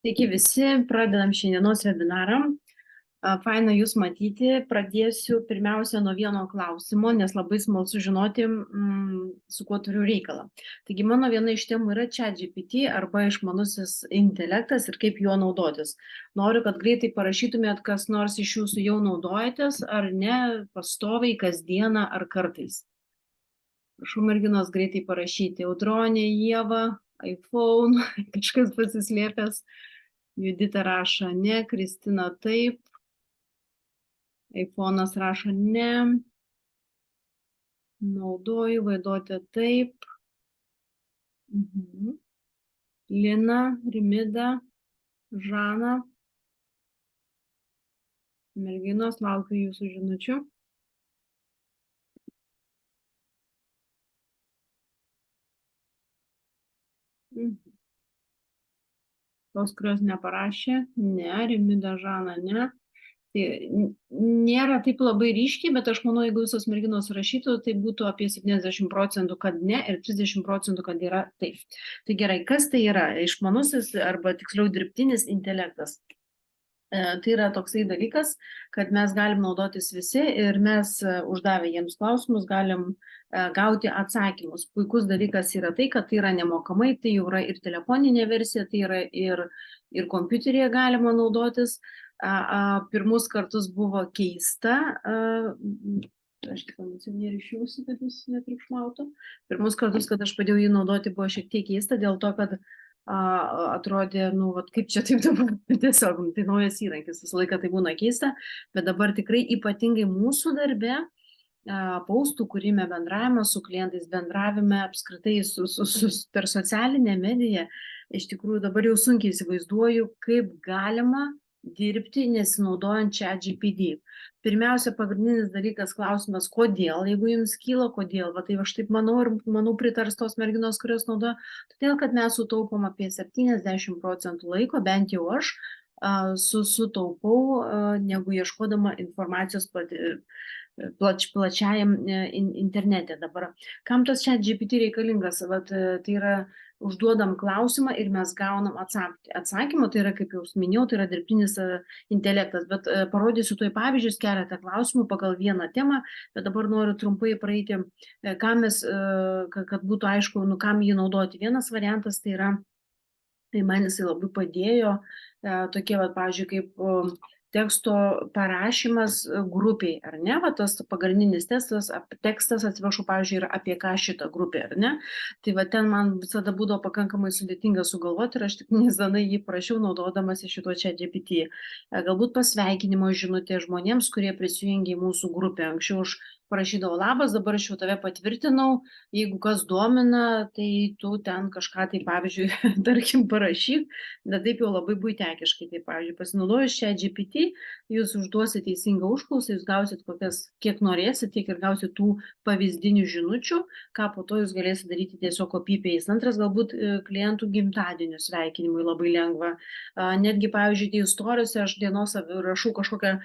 Sveiki visi, pradedam šiandienos webinarą. Faina Jūs matyti. Pradėsiu pirmiausia nuo vieno klausimo, nes labai smalsu žinoti, su kuo turiu reikalą. Taigi mano viena iš temų yra ChatGPT arba išmanusis intelektas ir kaip juo naudotis. Noriu, kad greitai parašytumėt, kas nors iš Jūsų jau naudojatės ar ne, pastoviai, kasdieną ar kartais. Prašau merginos greitai parašyti. Audronė, Ieva, iPhone, kažkas pasislėpęs. Judita rašo ne, Kristina taip, iPhone'as rašo ne, naudoju, Vaidotė taip, Lina, Rimida, Žana, merginos, laukiu Jūsų žinučių. Tos, kurios neparašė, ne, Rimida, Žana, ne. Tai nėra taip labai ryškiai, bet aš manau, jeigu visos merginos rašytų, tai būtų apie 70% kad ne ir 30% kad yra taip. Tai gerai, kas tai yra? Išmanusis arba tiksliau dirbtinis intelektas. Tai yra toksai dalykas, kad mes galim naudotis visi ir mes uždavę jiems klausimus galim gauti atsakymus. Puikus dalykas yra tai, kad tai yra nemokamai, tai jau yra ir telefoninė versija, tai yra ir kompiuteryje galima naudotis. Pirmus kartus buvo keista, aš tik kondicionierių išjungsiu, kad jis netriukšmautų. Pirmus kartus, kad aš pradėjau jį naudoti, buvo šiek tiek keista, dėl to, kad atrodė, kaip čia taip dabar, tiesiog, tai naujas įrankis, visą laiką tai būna keista, bet dabar tikrai ypatingai mūsų darbe, paustų kūrime, bendravime su klientais, bendravime apskritai per socialinę mediją, iš tikrųjų dabar jau sunkiai įsivaizduoju, kaip galima dirbti nesinaudojant ChatGPT. Pirmiausia, pagrindinis dalykas klausimas, kodėl, jeigu jums kyla, kodėl, tai aš taip manau ir manau pritars tos merginos, kurios naudoja, todėl, kad mes sutaupom apie 70% laiko, bent jau aš sutaupau, negu ieškodama informacijos plačiajam internete dabar. Kam tas ChatGPT reikalingas? Tai yra užduodam klausimą ir mes gaunam atsakymą, tai yra, kaip jau minėjau, tai yra dirbtinis intelektas, bet parodysiu tuoj pavyzdžius, keletą klausimų pagal vieną temą, bet dabar noriu trumpai praeiti, kad būtų aišku, kam jį naudoti. Vienas variantas tai yra, tai man jisai labai padėjo, tokie, pavyzdžiui, kaip teksto parašymas grupiai, ar ne, tas pagrindinis tekstas, atsiprašau, pavyzdžiui, yra apie ką šitą grupę, ar ne, tai ten man visada būdavo pakankamai sudėtinga sugalvoti ir aš tik nesenai jį prašiau naudodamas iš šito ChatGPT. Galbūt pasveikinimo žinutė žmonėms, kurie prisijungė į mūsų grupę. Anksčiau aš parašydavau labas, dabar aš jau tave patvirtinau, jeigu kas domina, tai tu ten kažką tai, pavyzdžiui, tarkim, parašyk, bet taip jau labai buitekiškai, tai, pavyzdžiui, pasinaudojus ChatGPT, jūs užduosite teisingą užklausą, jūs gausit kiek norėsit, tiek ir gausit tų pavyzdinių žinučių, ką po to jūs galėsite daryti tiesiog copy-paste. Antras, galbūt klientų gimtadienio sveikinimui labai lengva. Netgi, pavyzdžiui, istorijose aš dienos rašau kažkokią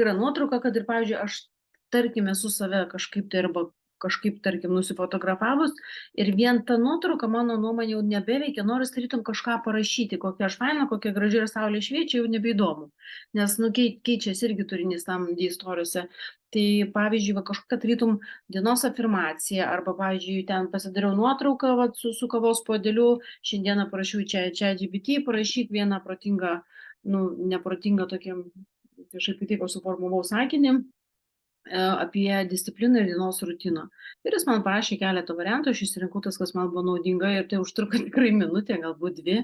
yra nuotrauka, kad ir, pavyzdžiui, aš tarkim esu save kažkaip tai arba kažkaip, tarkim, nusifotografavus ir vien ta nuotrauka, mano nuomonė, jau nebeveikia, nori tarytum kažką parašyti, kokia aš faina, kokia graži ir saulė šviečia, jau nebeįdomu, nes, keičiasi irgi turinys tam istorijose. Tai, pavyzdžiui, kažkokia tarytum dienos afirmacija, arba, pavyzdžiui, ten pasidariau nuotrauką su kavos puodeliu, šiandieną parašiau ChatGPT, parašyk vieną protingą, neprotingą tokiam, kažkaip taip aš suformavau sakinį apie discipliną ir dienos rutiną. Ir jis man parašė keletą variantų, aš išsirinkau tas, kas man buvo naudinga ir tai užtruko tikrai minutę, galbūt 2.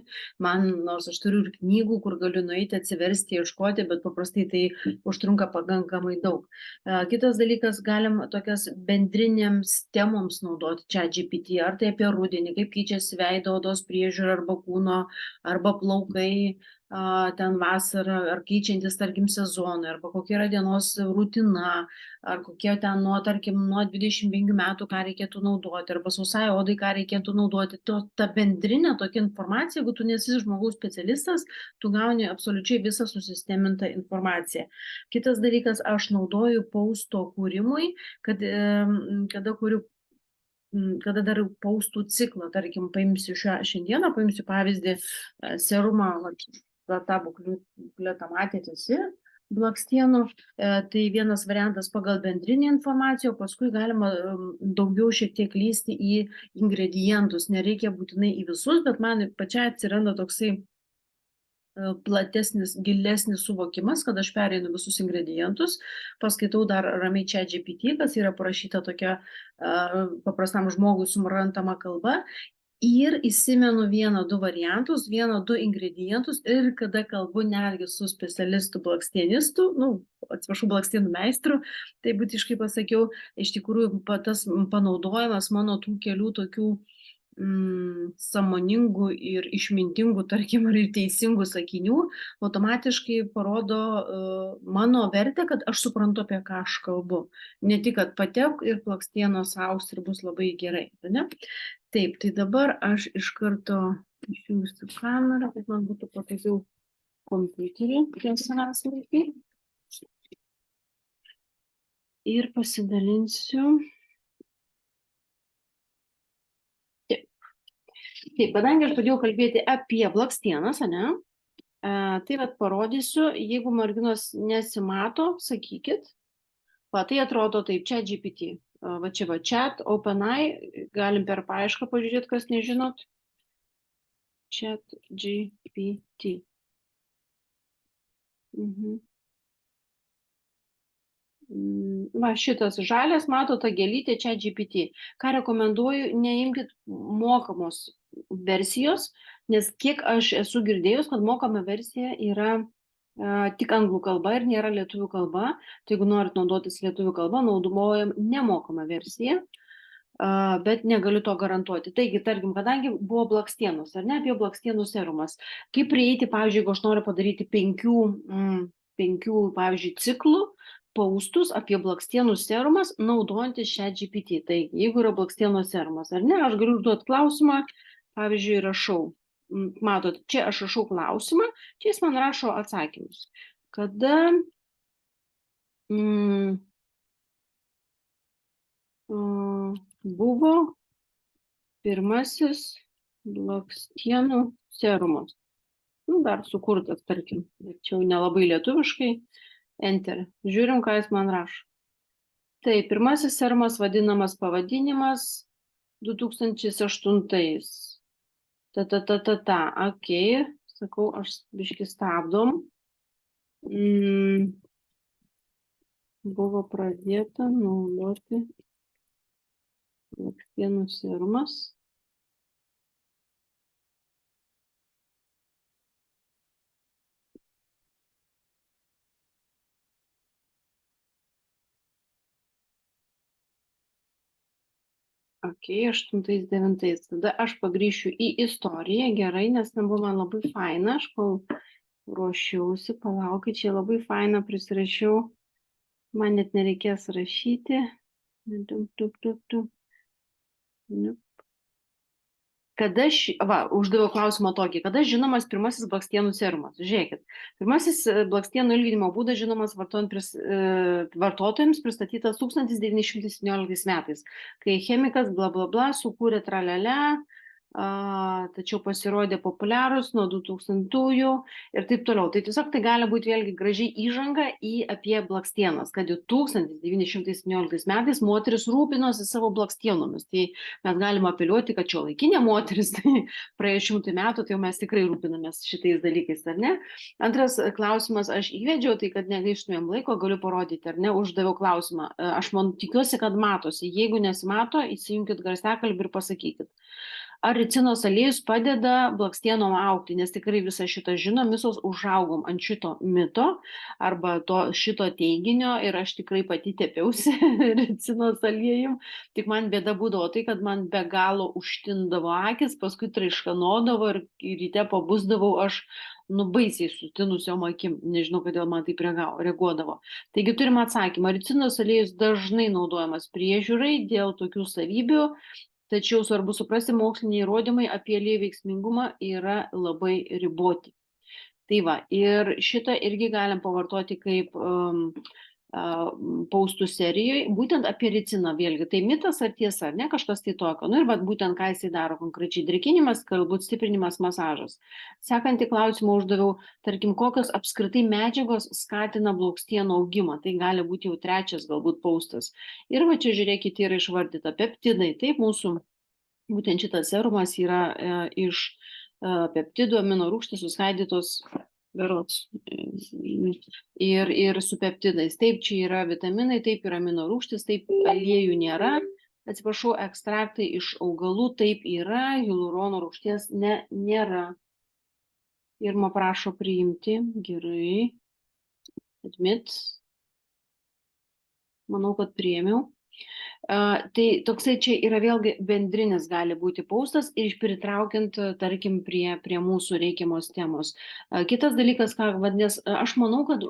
Nors aš turiu ir knygų, kur galiu nueiti, atsiversti, ieškoti, bet paprastai tai užtrunka pakankamai daug. Kitas dalykas, galim tokias bendrinėms temoms naudoti ChatGPT, ar tai apie rudenį, kaip keičiasi veido odos priežiūra arba kūno, arba plaukai, ten vasarą, ar keičiantis, tarkim, sezonui, arba kokia yra dienos rutina, ar kokie ten nuo 25 metų, ką reikėtų naudoti, arba sausai odai, ką reikėtų naudoti. Ta bendrinė tokia informacija, jeigu tu nesi žmogaus specialistas, tu gauni absoliučiai visą susistemintą informaciją. Kitas dalykas, aš naudoju pausto kūrimui, kada kuriu kada darau paustų ciklą, tarkim, paimsiu šiandieną, paimsiu pavyzdį serumą, tą bukletą matėte visi, blakstienų, tai vienas variantas pagal bendrinį informaciją, o paskui galima daugiau šiek tiek lysti į ingredientus, nereikia būtinai į visus, bet man pačiai atsiranda toksai platesnis, gilesnis suvokimas, kad aš pereinu visus ingredientus, paskaitau dar ramiai ChatGPT, kas yra parašyta tokia paprastam žmogui suprantama kalba, ir įsimenu 1-2 variantus, 1-2 ingredientus, ir kada kalbu netgi su specialistu blakstienistu, atsiprašau, blakstienų meistru, tai būtiškai pasakiau, iš tikrųjų tas panaudojimas mano tų kelių tokių sąmoningų ir išmintingų, tarkim, ir teisingų sakinių automatiškai parodo mano vertę, kad aš suprantu, apie ką aš kalbu. Ne tik, kad patek ir blakstienos aus ir bus labai gerai. Ne? Taip, tai dabar aš iš karto išjungsiu kamerą, kad man būtų patogiau kompiuterį prie savęs laikyti. Ir pasidalinsiu. Taip, kadangi aš pradėjau kalbėti apie blakstienas, tai parodysiu, jeigu merginos nesimato, sakykit, tai atrodo taip, ChatGPT, va čia va chat, OpenAI, galim per paiešką pažiūrėti, kas nežinot, ChatGPT. Va, šitas žalias, mato tą gėlytę ChatGPT. Ką rekomenduoju, neimkit mokamos versijos, nes kiek aš esu girdėjus, kad mokama versija yra tik anglų kalba ir nėra lietuvių kalba. Tai jeigu norit naudotis lietuvių kalba, naudojam nemokamą versiją, bet negaliu to garantuoti. Taigi, tarkim, kadangi buvo blakstienos, ar ne, apie blakstienų serumas, kaip prieiti, pavyzdžiui, jeigu aš noriu padaryti 5, pavyzdžiui, ciklų, paustus apie blakstienų serumas, naudojantis ChatGPT. Tai jeigu yra blakstienų serumas, ar ne, aš galiu užduoti klausimą, pavyzdžiui, rašau. Matot, čia aš rašau klausimą, čia jis man rašo atsakymus. Kada buvo pirmasis blakstienų serumas? Dar sukurtas, tarkim, čia nelabai lietuviškai. Enter. Žiūrim, ką jis man rašo. Tai pirmasis serumas vadinamas pavadinimas 2008. Ok, sakau, aš biškį stabdom. Buvo pradėta naudoti blakstienų serumas. Ok, 8-9. Tada aš pagrįšiu į istoriją, gerai, nes ten buvo man labai faina, aš kol ruošiausi, palaukit, čia labai faina prisirašiau, man net nereikės rašyti. Kada uždaviau klausimą tokį, kada žinomas pirmasis blakstienų serumas? Žiūrėkit, pirmasis blakstienų ilginimo būdas žinomas vartotojams pristatytas 1917 metais, kai chemikas bla bla bla sukūrė tralelę, tačiau pasirodė populiarus nuo 2000-ųjų ir taip toliau. Tai tiesiog tai gali būti vėlgi gražiai įžanga apie blakstienas, kad jau 1917 metais moteris rūpinosi savo blakstienomis. Tai mes galime apeliuoti, kad šiuolaikinė moteris, tai praėjus 100 metų, tai jau mes tikrai rūpinamės šitais dalykais, ar ne? Antras klausimas aš įvedžiau, tai kad negaištumėm laiko, galiu parodyti, ar ne, uždaviau klausimą. Aš tikiuosi, kad matosi. Jeigu nesimato, įsijunkit garsiakalbį ir pasakykit. Ar ricinos aliejus padeda blakstienom augti, nes tikrai visą šitą žinom, visos užaugom ant šito mito arba šito teiginio ir aš tikrai pati tepiausi ricinos aliejum, tik man bėda būdavo tai, kad man be galo užtindavo akis, paskui traiškanodavo ir ryte pabusdavau aš baisiai sutinusiom akim, nežinau, kodėl man taip reaguodavo. Taigi turim atsakymą, ricinos aliejus dažnai naudojamas priežiūrai dėl tokių savybių, tačiau svarbu suprasti, moksliniai įrodymai apie aliejų veiksmingumą yra labai riboti. Tai va, ir šitą irgi galim pavartoti kaip paustų serijoje, būtent apie riciną vėlgi. Tai mitas ar tiesa, ar ne kažkas tai tokio. Nu ir vat, būtent ką jisai daro konkrečiai: drėkinimas, galbūt stiprinimas, masažas. Sekantį klausimą uždaviau, tarkim, kokios apskritai medžiagos skatina blakstienų augimą. Tai gali būti jau trečias galbūt paustas. Ir va čia žiūrėkite, yra išvardyta peptidai. Taip, mūsų būtent šitas serumas yra iš peptidų, amino rūgštys suskaidytos berods ir su peptidais. Taip, čia yra vitaminai, taip, yra amino rūgštys, taip, aliejų nėra. Atsiprašau, ekstraktai iš augalų taip yra, hialurono rūgšties nėra. Irma prašo priimti. Gerai. Admit. Manau, kad priėmiau. Tai toksai čia yra vėlgi bendrinis gali būti paustas ir pritraukiant, tarkim, prie mūsų reikiamos temos. Kitas dalykas, ką vadinės, aš manau, kad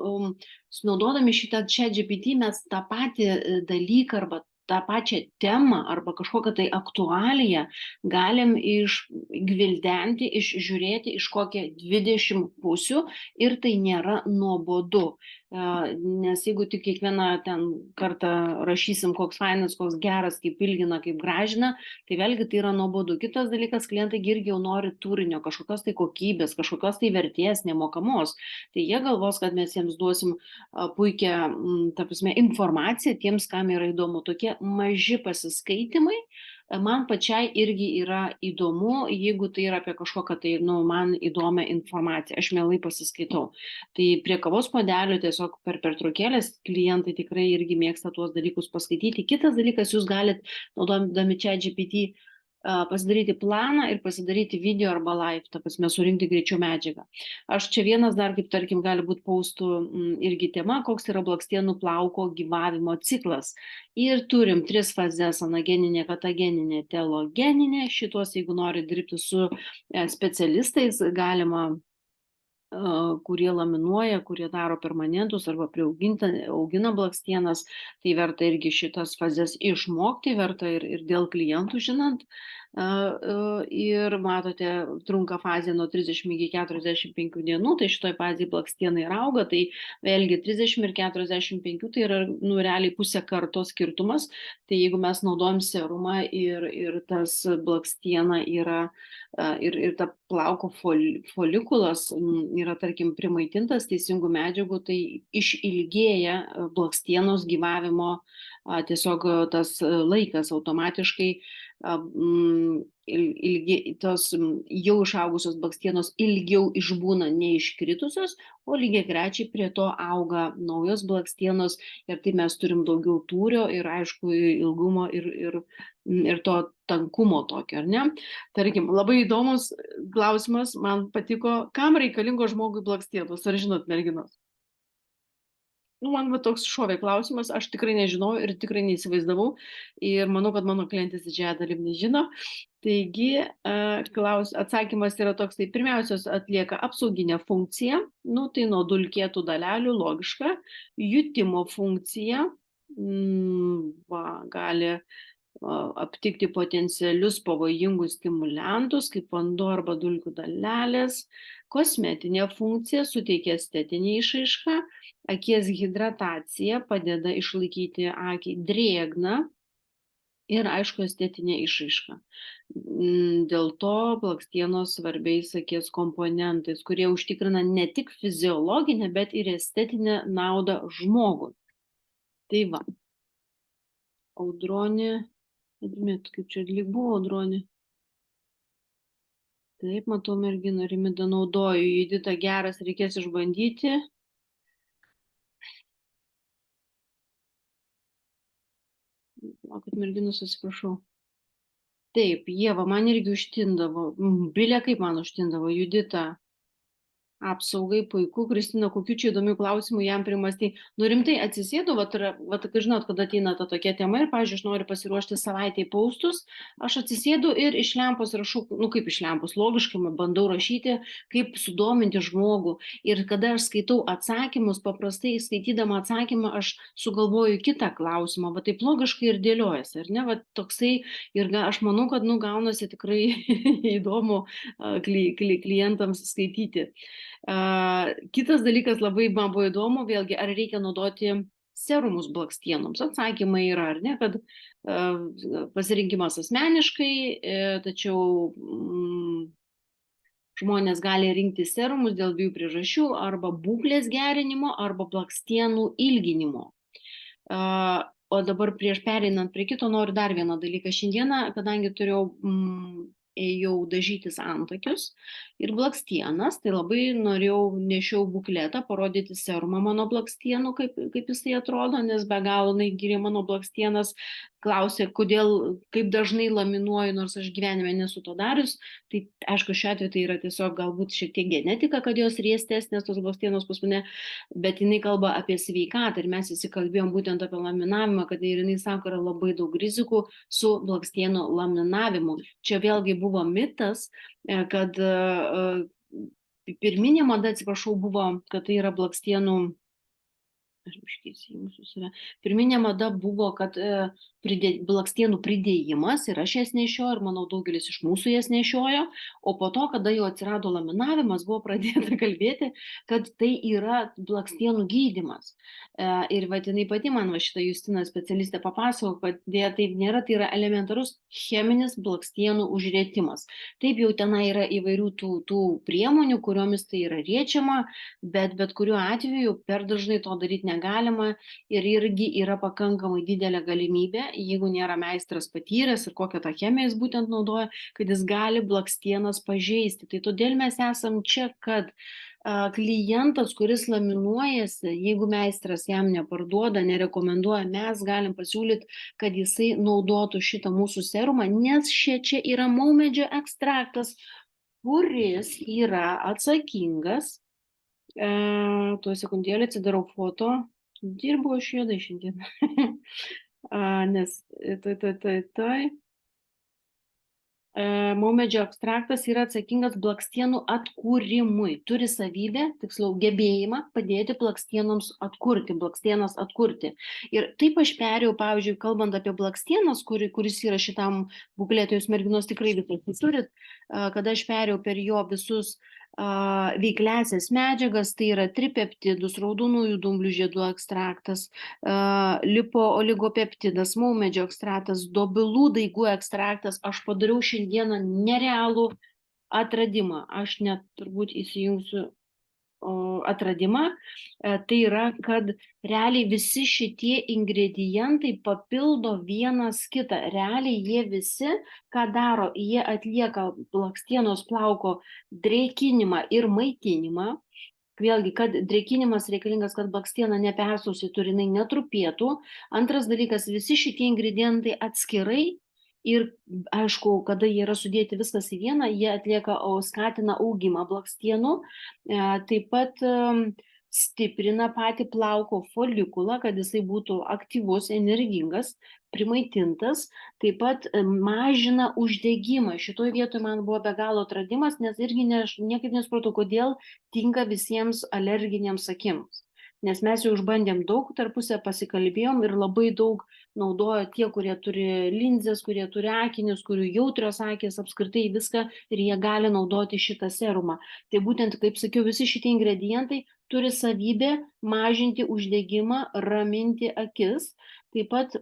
naudodami šitą ChatGPT mes tą patį dalyką arba tą pačią temą arba kažkokią tai aktualiją galim išgvildenti, išžiūrėti iš kokią 20 pusių ir tai nėra nuobodu. Nes jeigu tik kiekvieną ten kartą rašysim, koks fainas, koks geras, kaip ilgina, kaip gražina, tai vėlgi tai yra nuobodu. Kitas dalykas, klientai irgi jau nori turinio, kažkokios tai kokybės, kažkokios tai vertės nemokamos. Tai jie galvos, kad mes jiems duosim puikią, ta prasme, informaciją tiems, kam yra įdomu. Tokie maži pasiskaitimai man pačiai irgi yra įdomu, jeigu tai yra apie kažkokią tai, man įdomią informaciją. Aš mielai pasiskaitau. Tai prie kavos puodelio tiesiog per pertraukėlės klientai tikrai irgi mėgsta tuos dalykus paskaityti. Kitas dalykas, jūs galite, naudodami ChatGPT, pasidaryti planą ir pasidaryti video arba live, ta prasme, surinkti greičiau medžiagą. Aš čia vienas dar, kaip tarkim, gali būti paustų irgi tema, koks yra blakstienų plauko gyvavimo ciklas. Ir turim 3 fazes: anageninė, katageninė, telogeninė. Šitos, jeigu nori dirbti su specialistais, galima, kurie laminuoja, kurie daro permanentus arba augina blakstienas, tai verta irgi šitas fazes išmokti, verta ir dėl klientų žinant. Ir matote, trunka fazė nuo 30 iki 45 dienų, tai šitoj fazėje blakstienai auga, tai vėlgi 30 ir 45 tai yra realiai pusę karto skirtumas. Tai jeigu mes naudojam serumą ir tas blakstiena yra ir ta plauko folikulas yra, tarkim, primaitintas teisingų medžiagų, tai išilgėja blakstienos gyvavimo tiesiog tas laikas automatiškai. Tos jau išaugusios blakstienos ilgiau išbūna neiškritusios, o lygiagrečiai prie to auga naujos blakstienos ir tai mes turim daugiau tūrio ir, aišku, ilgumo ir to tankumo tokio, ar ne? Tarkim, labai įdomus klausimas, man patiko, kam reikalingo žmogui blakstienos, ar žinot, merginos? Man toks šovė klausimas, aš tikrai nežinau ir tikrai neįsivaizdavau ir manau, kad mano klientas didžiąją dalim nežino. Taigi, atsakymas yra toks: tai pirmiausias atlieka apsauginę funkciją, tai nuo dulkėtų dalelių, logiška, jutimo funkciją, gali aptikti potencialius pavojingus stimuliantus, kaip vanduo arba dulkių dalelės. Kosmetinė funkcija suteikia estetinį išraišką, akies hidratacija padeda išlaikyti akį drėgną ir, aišku, estetinė išraiška. Dėl to blakstienos svarbiais akies komponentais, kurie užtikrina ne tik fiziologinę, bet ir estetinę naudą žmogui. Tai va. Audronė, kaip čia lyg buvo Audronė. Taip, matau, mergina, Rimida naudoju. Judita, geras, reikės išbandyti. Kad merginus, atsiprašau. Taip, Ieva, man irgi užtindavo. Bilė, kaip man užtindavo? Judita. Apsaugai, puiku. Kristina, kokių čia įdomių klausimų jam primastai. Rimtai atsisėdu, žinot, kada ateina ta tokia tema ir, pavyzdžiui, aš noriu pasiruošti savaitėj paustus, aš atsisėdu ir iš lempos rašau, kaip iš lempos, logiškai bandau rašyti, kaip sudominti žmogų. Ir kada aš skaitau atsakymus, paprastai skaitydama atsakymą, aš sugalvoju kitą klausimą, taip logiškai ir dėliojasi, ar ne, toksai, ir aš manau, kad, gaunasi tikrai įdomu klientams skaityti. Kitas dalykas labai man buvo įdomu, vėlgi, ar reikia naudoti serumus blakstienoms. Atsakymai yra, ar ne, kad pasirinkimas asmeniškai, tačiau žmonės gali rinkti serumus dėl 2 priežasčių: arba būklės gerinimo, arba blakstienų ilginimo. O dabar prieš pereinant prie kito noriu dar vieną dalyką. Šiandieną, kadangi ėjau dažytis antakius ir blakstienas, tai labai nešiau bukletą, parodyti serumą mano blakstienų, kaip jisai atrodo, nes be galo gyrė mano blakstienas, klausė, kaip dažnai laminuoju, nors aš gyvenime nesu to darius. Tai aišku, šiuo atveju tai yra tiesiog galbūt šiek tiek genetika, kad jos riestesnės tos blakstienos pas mane, bet jinai kalba apie sveikatą ir mes įsikalbėjom būtent apie laminavimą, kad jinai sako, yra labai daug rizikų su blakstienų laminavimu. Čia vėlgi buvo mitas, kad pirminė mada, atsiprašau, buvo, kad tai yra blakstienų. Pirminė mada buvo, kad blakstienų pridėjimas, ir aš jas nešioju, ir manau daugelis iš mūsų jas nešiojo, o po to, kada jau atsirado laminavimas, buvo pradėta kalbėti, kad tai yra blakstienų gydymas. Ir jinai pati man, šitą Justina specialistė papasako, kad taip nėra, tai yra elementarus cheminis blakstienų užrietimas. Taip jau tenai yra įvairių tų priemonių, kuriomis tai yra riečiama, bet kuriuo atveju per dažnai to daryti negalima ir irgi yra pakankamai didelė galimybė, jeigu nėra meistras patyręs ir kokią tą chemiją jis būtent naudoja, kad jis gali blakstienas pažeisti. Tai todėl mes esam čia, kad klientas, kuris laminuojasi, jeigu meistras jam neparduoda, nerekomenduoja, mes galim pasiūlyti, kad jisai naudotų šitą mūsų serumą, nes čia yra maumedžio ekstraktas, kuris yra atsakingas. Tuo sekundėlį atsidarau foto. Dirbu aš juodai šiandien. Nes maumedžio ekstraktas yra atsakingas blakstienų atkūrimui. Turi savybę, tiksliau gebėjimą padėti blakstienoms atkurti, blakstienas atkurti. Ir taip aš perėjau, pavyzdžiui, kalbant apie blakstienas, kuris yra šitam bukletui, jūs merginos tikrai visai turit, kada aš perėjau per jo visus veikliąsias medžiagas, tai yra tripeptidus, raudonųjų dumblių žiedų ekstraktas, lipoligopeptidas, maumedžio ekstraktas, dobilų daigų ekstraktas. Aš padariau šiandieną nerealų atradimą. Aš net turbūt įsijungsiu atradimą. Tai yra, kad realiai visi šitie ingredientai papildo vienas kitą. Realiai jie visi, ką daro, jie atlieka blakstienos plauko drėkinimą ir maitinimą. Vėlgi, kad drėkinimas reikalingas, kad blakstiena nepersausytų ir jinai netrupėtų. Antras dalykas, visi šitie ingredientai atskirai ir, aišku, kada jie yra sudėti viskas į vieną, jie skatina augimą blakstienų, taip pat stiprina patį plauko folikulą, kad jisai būtų aktyvus, energingas, primaitintas, taip pat mažina uždegimą. Šitoj vietoje man buvo be galo atradimas, nes irgi niekaip nesupratau, kodėl tinka visiems alerginiams akims. Nes mes jau išbandėm daug, tarpusę pasikalbėjom ir labai daug naudojo tie, kurie turi linzes, kurie turi akinius, kurių jautrios akys, apskritai viską, ir jie gali naudoti šitą serumą. Tai būtent, kaip sakiau, visi šitie ingredientai turi savybę mažinti uždegimą, raminti akis. Taip pat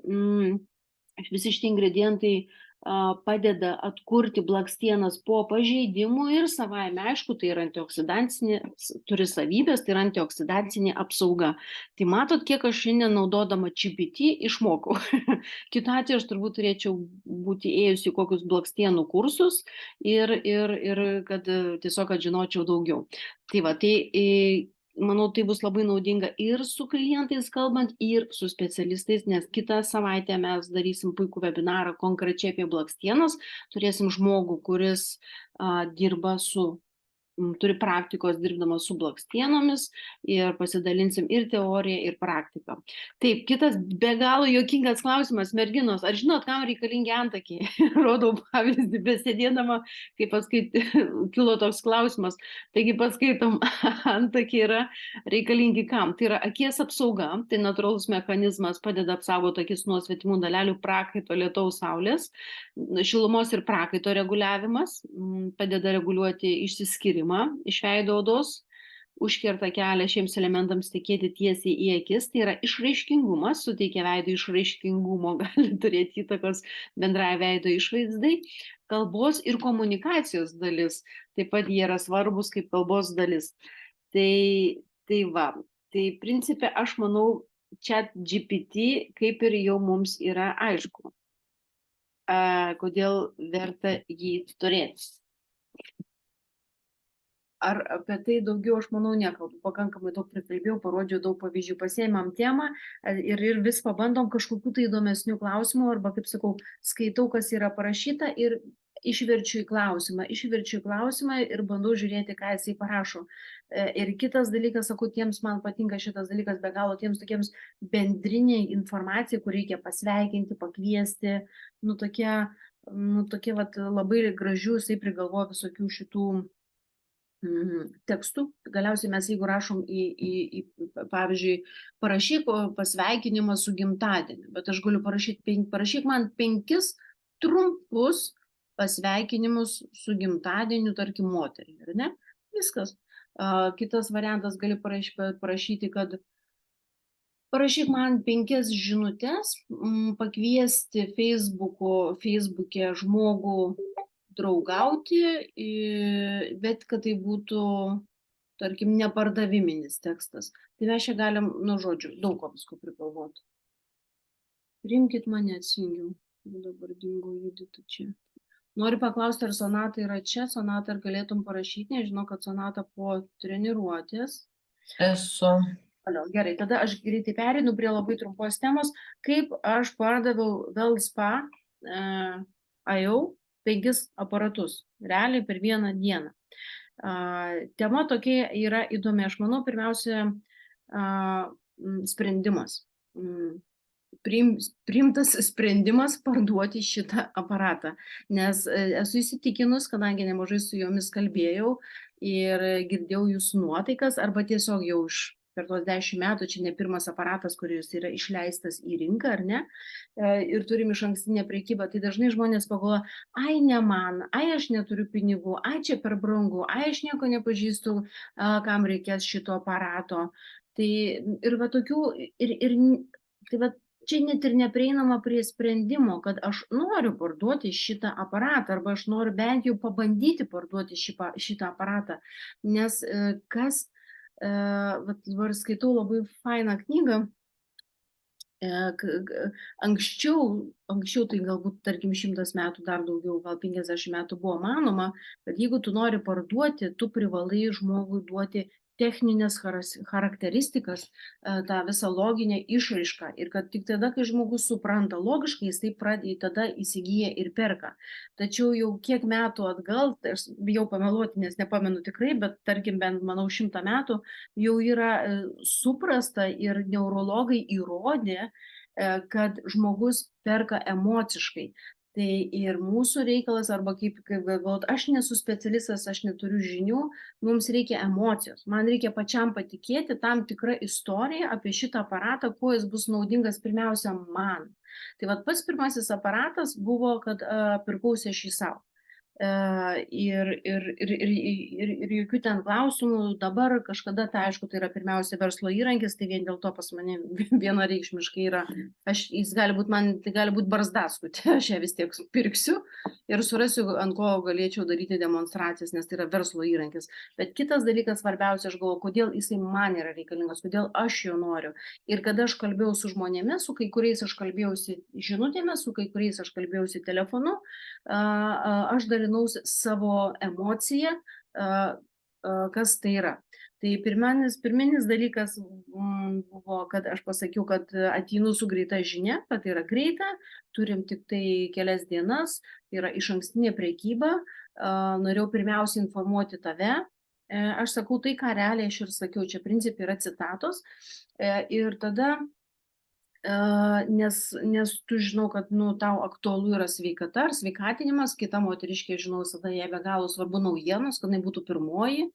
visi šitie ingredientai padeda atkurti blakstienas po pažeidimų ir savaime, aišku, tai yra antioksidancinė, turi savybės, tai yra antioksidancinė apsauga. Tai matot, kiek aš šiandien naudodama ChatGPT išmokau. Kitu atveju aš turbūt turėčiau būti ėjusi į kokius blakstienų kursus ir kad tiesiog žinočiau daugiau. Tai va, manau, tai bus labai naudinga ir su klientais kalbant, ir su specialistais, nes kitą savaitę mes darysim puikų webinarą konkrečiai apie blakstienas. Turėsim žmogų, kuris turi praktikos dirbdamas su blakstienomis ir pasidalinsim ir teoriją, ir praktiką. Taip, kitas be galo juokingas klausimas, merginos, ar žinot, kam reikalingi antakiai? Rodau pavyzdį, besėdėdama, kaip kilo toks klausimas. Taigi paskaitom, antakiai yra reikalingi kam? Tai yra akies apsauga, tai natūralus mechanizmas, padeda apsaugoti akis nuo svetimų dalelių, prakaito, lietaus, saulės, šilumos ir prakaito reguliavimas, padeda reguliuoti išsiskyrimą iš veido odos, užkerta kelią šiems elementams tekėti tiesiai į akis, tai yra išraiškingumas, suteikia veido išraiškingumo, gali turėti įtakos bendrai veido išvaizdai. Kalbos ir komunikacijos dalis, taip pat jie yra svarbus kaip kalbos dalis. Tai va, tai principe aš manau, ChatGPT kaip ir jau mums yra aišku, kodėl verta jį turėti. Ar apie tai daugiau, aš manau, nekalbu, pakankamai daug prikalbėjau, parodžiau daug pavyzdžių, pasiėmėm temą ir vis pabandom kažkokių tai įdomesnių klausimų, arba, kaip sakau, skaitau, kas yra parašyta ir išverčiu į klausimą ir bandau žiūrėti, ką jisai parašo. Ir kitas dalykas, sakau, tiems man patinka šitas dalykas be galo, tiems tokiems bendriniai informacijai, kur reikia pasveikinti, pakviesti, tokie vat, labai gražių, jisai prigalvoja visokių šitų tekstų. Galiausiai mes, jeigu rašom pavyzdžiui, parašyk pasveikinimą su gimtadieniu, bet aš galiu parašyk man 5 trumpus pasveikinimus su gimtadieniu, tarkim, moteriai, ar ne? Viskas. Kitas variantas gali parašyti, kad parašyk man 5 žinutes, pakviesti Facebook'e žmogų draugauti, bet kad tai būtų, tarkim, nepardaviminis tekstas. Tai mes čia galim, žodžiu, daug ko visko prigalvoti. Priimkit mane, atsijungiau. Dabar dingo Judita čia. Noriu paklausti, ar Sonata yra čia. Sonata, ar galėtum parašyti? Nežinau, kad Sonata po treniruotės. Esu. Gerai, tada aš greitai perinu prie labai trumpos temos. Kaip aš pardaviau Velspa IO 5 aparatus, realiai per vieną dieną. Tema tokia yra įdomi. Aš manau, pirmiausia, sprendimas. Priimtas sprendimas parduoti šitą aparatą, nes esu įsitikinus, kadangi nemažai su jomis kalbėjau ir girdėjau jūsų nuotaikas, arba tiesiog jau per tuos 10 metų, čia ne pirmas aparatas, kuris yra išleistas į rinką, ar ne, ir turim išankstinę prekybą, tai dažnai žmonės pagalvoja, ai ne man, ai aš neturiu pinigų, ai čia per brangu, ai aš nieko nepažįstu, kam reikės šito aparato. Tai ir va tokių, tai va čia net ir neprieinama prie sprendimo, kad aš noriu parduoti šitą aparatą, arba aš noriu bent jau pabandyti parduoti šitą aparatą, nes dabar skaitau labai fainą knygą, anksčiau tai galbūt, tarkim, 100 metų, dar daugiau, gal 50 metų buvo manoma, kad jeigu tu nori parduoti, tu privalai žmogui duoti techninės charakteristikas, tą visą loginę išraišką, ir kad tik tada, kai žmogus supranta logiškai, jis tada įsigyja ir perka. Tačiau jau kiek metų atgal, aš bijau pameluoti, nes nepamenu tikrai, bet tarkim, bent, manau, 100 metų, jau yra suprasta ir neurologai įrodė, kad žmogus perka emociškai. Tai ir mūsų reikalas, arba kaip galvot, aš nesu specialistas, aš neturiu žinių, mums reikia emocijos. Man reikia pačiam patikėti tam tikrą istoriją apie šitą aparatą, kuo jis bus naudingas pirmiausia man. Tai vat pats pirmasis aparatas buvo, kad pirkausi aš jį savo. Ir jokių ten klausimų dabar kažkada, tai aišku, tai yra pirmiausia verslo įrankis, tai vien dėl to pas mane vienareikšmiškai yra, jis gali būti man, tai gali būti barzdaskutė, aš ją vis tiek pirksiu ir surasiu, ant ko galėčiau daryti demonstracijas, nes tai yra verslo įrankis. Bet kitas dalykas svarbiausia, aš galvoju, kodėl jisai man yra reikalingas, kodėl aš jo noriu. Ir kada aš kalbėjau su žmonėmis, su kai kuriais aš kalbėjausi žinutėmis, su kai kuriais aš kalbėjausi telefonu, aš dalinausi savo emociją, kas tai yra. Tai pirminis dalykas buvo, kad aš pasakiau, kad ateinu su greita žinia, kad tai yra greita, turim tik tai kelias dienas, tai yra išankstinė prekyba, norėjau pirmiausia informuoti tave. Aš sakau tai, ką realiai aš ir sakiau, čia principai yra citatos, ir tada nes tu žinau, kad tau aktualu yra sveikata ar sveikatinimas, kita moteriškė, žinau, visada jai be galo svarbu naujienos, kad jinai būtų pirmoji,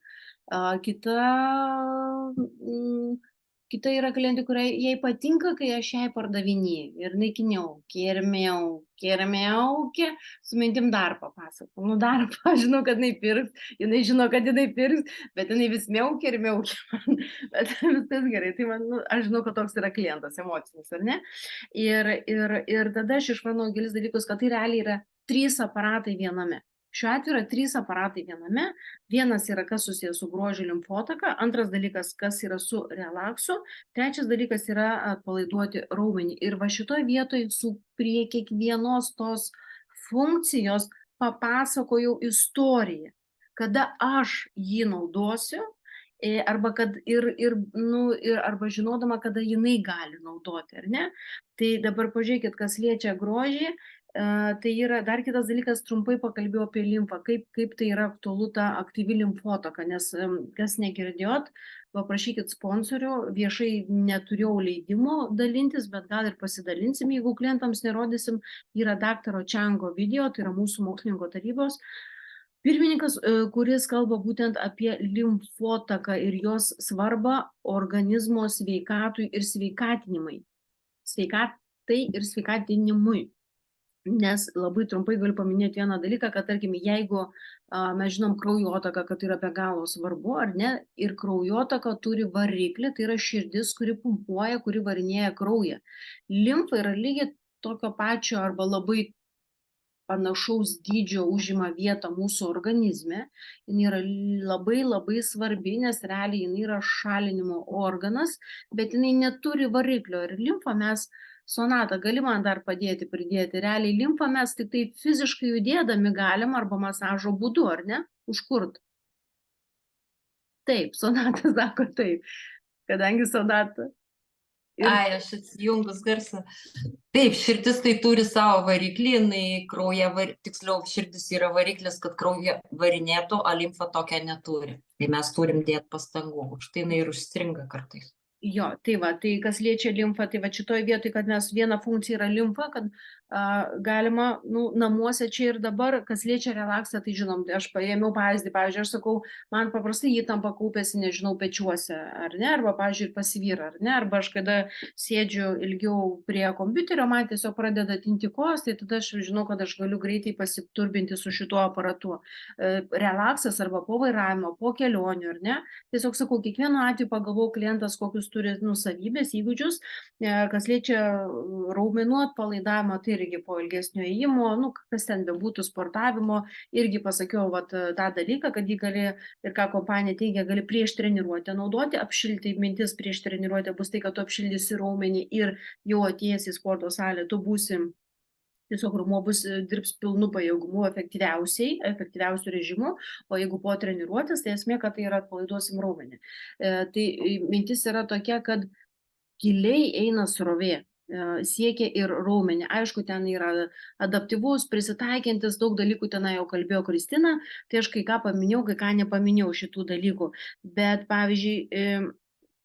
kita yra klientė, kuriai jai patinka, kai aš jai pardavinėju. Ir jinai kniaukė, ir miaukė, su mintim dar papasakau. Nu dar, aš žinau, kad jinai pirks, jinai žino, kad jinai pirks, bet jinai vis miaukė ir miaukė. Bet viskas gerai, tai man, nu, aš žinau, kad toks yra klientas emocinis, ar ne? Ir tada aš išmanau kelis dalykus, kad tai realiai yra 3 aparatai viename. Šiuo atveju yra 3 aparatai viename. Vienas yra, kas susijęs su grožio limfotaka, antras dalykas, kas yra su relaksu, trečias dalykas yra atpalaiduoti raumenį. Ir va šitoj vietoj prie kiekvienos tos funkcijos papasakojau istoriją, kada aš jį naudosiu, arba kad arba žinodama, kada jinai gali naudoti, ar ne? Tai dabar pažiūrėkit, kas liečia grožį. Tai yra dar kitas dalykas, trumpai pakalbėjau apie limfą, kaip tai yra aktualu ta aktyvi limfotaka, nes kas negirdėjot, paprašykit sponsorių, viešai neturėjau leidimo dalintis, bet gal ir pasidalinsim, jeigu klientams nerodysim, yra daktaro Čango video, tai yra mūsų mokslininko tarybos pirmininkas, kuris kalba būtent apie limfotaką ir jos svarbą organizmo sveikatui ir sveikatinimui. Sveikatai ir sveikatinimui. Nes labai trumpai galiu paminėti vieną dalyką, kad tarkim, jeigu mes žinom kraujotaką, kad tai yra be galo svarbu, ar ne, ir kraujotaka turi variklį, tai yra širdis, kuri pumpuoja, kuri varinėja kraują. Limfa yra lygiai tokio pačio arba labai panašaus dydžio užima vietą mūsų organizme. Jis yra labai svarbi, nes realiai jis yra šalinimo organas, bet jinai neturi variklio. Ir limfą mes, Sonata, gali man dar padėti pridėti, realiai limfą mes tik tai fiziškai judėdami galim arba masažo būdu, ar ne? Užkurt. Taip, Sonata sako taip, kadangi Sonata. Ai, aš atsijungus garsą. Taip, širdis tai turi savo variklį, tiksliau, širdis yra variklis, kad kraują varinėtų, o limfa tokia neturi. Tai mes turim dėti pastangų, už tai jinai ir užstringa kartais. Jo, tai va, tai kas liečia limfą, tai va šitoj vietoj, kad mes viena funkcija yra limfa, kad galima, namuose čia ir dabar, kas liečia relaksą, tai žinom, tai aš paėmiau pavyzdį, pavyzdžiui, aš sakau, man paprastai įtampa kaupėsi, nežinau, pečiuose, ar ne, arba, pavyzdžiui, pas vyrą, ar ne, arba aš kada sėdžiu ilgiau prie kompiuterio, man tiesiog pradeda tinti kojos, tai tada aš žinau, kad aš galiu greitai pasiturbinti su šituo aparatu. Relaksas arba po vairavimo, po kelionių, ar ne, tiesiog sakau, kiekvienu atveju pagalvau klientas, kokius turi savybės, įgūdžius, kas liečia raumenų atpalaidavimą, tai irgi po ilgesnio ėjimo, kas ten bebūtų sportavimo, irgi pasakiau tą dalyką, kad jį gali, ir ką kompanija teigia, gali prieš treniruotę naudoti, apšilti, mintis prieš treniruotę bus tai, kad tu apšildysi raumenį ir jau atėjęs į sporto salę, tu būsi tiesiog raumuo dirbs pilnu pajėgumu efektyviausiu režimu, o jeigu po treniruotės, tai esmė, kad tai yra atpalaiduosim raumenį. Tai mintis yra tokia, kad giliai eina srovė, siekia ir raumenį. Aišku, ten yra adaptyvus, prisitaikiantis, daug dalykų ten jau kalbėjo Kristina, tai aš kai ką paminėjau, kai ką nepaminėjau šitų dalykų. Bet, pavyzdžiui,